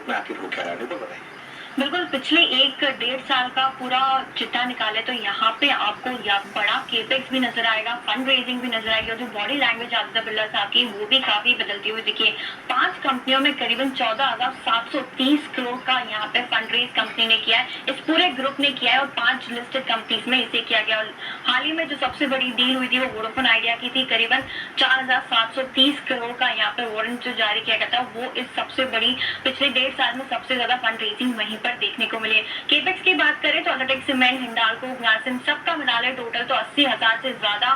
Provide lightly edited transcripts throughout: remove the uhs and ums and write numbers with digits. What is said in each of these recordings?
Group में आखिर हो क्या रहा है, तो बताइए। बिल्कुल, पिछले 1 डेढ़ साल का पूरा चिट्ठा निकाले तो यहाँ पे आपको या बड़ा केपेक्स भी नजर आएगा, फंड रेजिंग भी नजर आएगी और जो बॉडी लैंग्वेज आदित्य बिरला साहब की वो भी काफी बदलती हुई दिखी है। 5 कंपनियों में करीबन 14,730 करोड़ का यहाँ पे फंड रेज कंपनी ने किया है, इस पूरे ग्रुप ने किया है और 5 लिस्टेड कंपनीज में इसे किया गया। और हाल ही में जो सबसे बड़ी डील हुई थी वो वोडाफोन आइडिया की थी, करीबन 4,730 करोड़ का यहाँ पे वारंट जो जारी किया गया था, वो इस सबसे बड़ी पिछले 1.5 साल में सबसे ज्यादा फंड रेजिंग वहीं पर देखने को मिले। केपेक्स की बात करें तो अल्ट्राटेक सीमेंट, हिंडाल्को, ग्रासिम सबका मिला ले टोटल तो 80,000 से ज्यादा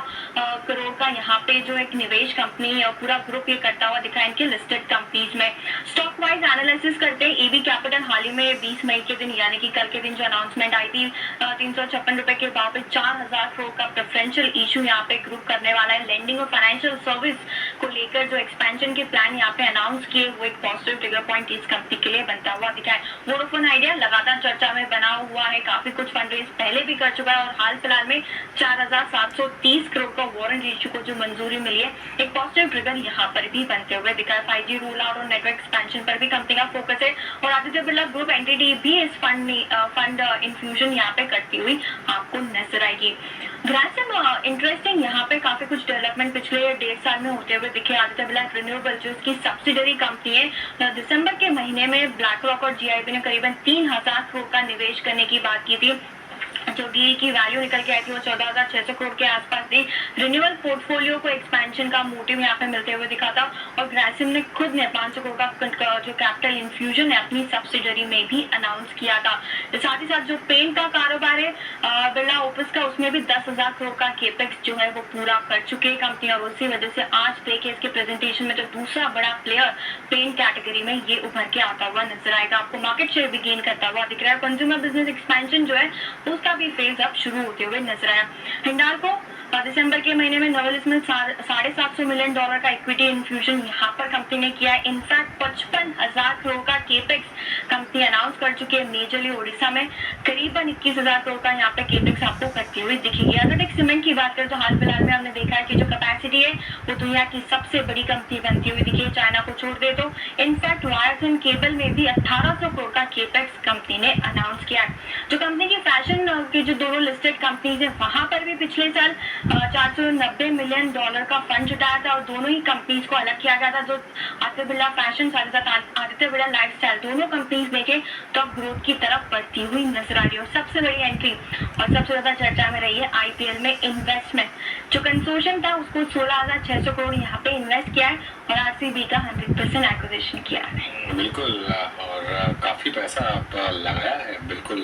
करोड़ का यहाँ पे जो एक निवेश कंपनी और पूरा ग्रुप ये करता हुआ दिखा इनके लिस्टेड कंपनीज में। स्टॉक वाइज एनालिसिस करते हैं, एबी कैपिटल हाल ही में 20 मई के दिन यानी कि कल के दिन जो अनाउंसमेंट आई थी 356 रुपए के भाव पे 4,000 करोड़ का प्रेफरेंशियल इशू यहाँ पे ग्रुप करने वाला है। लैंडिंग और फाइनेंशियल सर्विस को लेकर जो एक्सपेंशन के प्लान यहाँ पे अनाउंस किए वो एक पॉजिटिव ट्रिगर पॉइंट इस कंपनी के लिए बनता हुआ दिखा है। वोडाफोन आइडिया लगातार चर्चा में बना हुआ है, काफी कुछ फंड रेज पहले भी कर चुका है और हाल फिलहाल में 4,730 करोड़ का वारंट इशू को जो मंजूरी मिली है, एक पॉजिटिव ट्रिगर यहाँ पर भी बनते हुए दिखा है। 5G रोल आउट और नेटवर्क एक्सपेंशन पर भी कंपनी का फोकस है और आदित्य बिरला ग्रुप एंटिटी भी इस फंड इन्फ्यूजन यहाँ पे करती हुई आपको नजर आएगी। ग्रासिम इंटरेस्टिंग यहाँ पे काफी कुछ डेवलपमेंट पिछले 1.5 साल में होते हुए दिखे। आदित्य बिरला रिन्यूएबल जो इसकी सब्सिडरी कंपनी है, दिसंबर के महीने में ब्लैक रॉक और जीआईबी ने करीबन 3,000 करोड़ का निवेश करने की बात की थी। जो डील की वैल्यू निकल के आई थी वो 14,600 करोड़ के आसपास थी। रिन्यूअल पोर्टफोलियो को एक्सपेंशन का मोटिव यहाँ पे मिलते हुए दिखा था और ग्रासिम ने खुद ने 500 करोड़ का जो कैपिटल इन्फ्यूजन है अपनी सब्सिडरी में भी अनाउंस किया था। साथ ही साथ जो पेंट का कारोबार है बिरला ओपिस का, उसमें भी 10,000 करोड़ का केपेक्स जो है वो पूरा कर चुके हैं कंपनी और उसी वजह से आज देखिए इसके प्रेजेंटेशन में जो दूसरा बड़ा प्लेयर पेंट कैटेगरी में ये उभर के आता हुआ नजर आएगा। आपको मार्केट शेयर भी गेन करता हुआ दिख रहा है। कंज्यूमर बिजनेस एक्सपेंशन जो है उसका भी फेज अब शुरू होते हुए नजर आया। हिंडाल्को दिसंबर के महीने में नोवेलिस में $750 मिलियन का इक्विटी इन्फ्यूजन यहाँ पर कंपनी ने किया है। इनफैक्ट 55,000 करोड़ का केपेक्स कंपनी अनाउंस कर चुकी है। मेजरली ओडिशा में करीबन 21,000 करोड़ का यहाँ पे केपेक्स आपको करती हुई दिखेगी। अल्ट्राटेक सीमेंट की बात करें तो हाल फिलहाल में हमने देखा है कि जो कैपेसिटी है वो दुनिया की सबसे बड़ी कंपनी बनती हुई दिखी है, चाइना को छोड़ दे तो। इनफैक्ट वायर्स एंड केबल में भी 1,800 करोड़ का केपेक्स कंपनी ने अनाउंस किया है। जो कंपनी की फैशन की जो दोनों लिस्टेड कंपनीज है वहां पर भी पिछले साल $490 मिलियन का फंड जुटाया था और दोनों ही कंपनीज को अलग किया गया था। जो आदित्य बिरला फैशन साथ ही साथ आदित्य बिरला लाइफस्टाइल दोनों कंपनीज देखे तो ग्रोथ की तरफ बढ़ती हुई नजर आ रही है। सबसे बड़ी एंट्री और सबसे ज्यादा चर्चा में रही है आईपीएल में इन्वेस्टमेंट। जो कंसोर्शियम था उसको 16,600 करोड़ यहाँ पे इन्वेस्ट किया है और आरसीबी का 100% एक्विजिशन किया है। बिल्कुल, और काफी पैसा आप लगाया है, बिल्कुल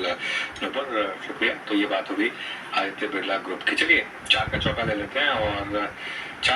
नुपुर, शुक्रिया। तो ये बात होगी आदित्य बिरला ग्रुप की। चलिए 4 का चौका ले लेते हैं और 4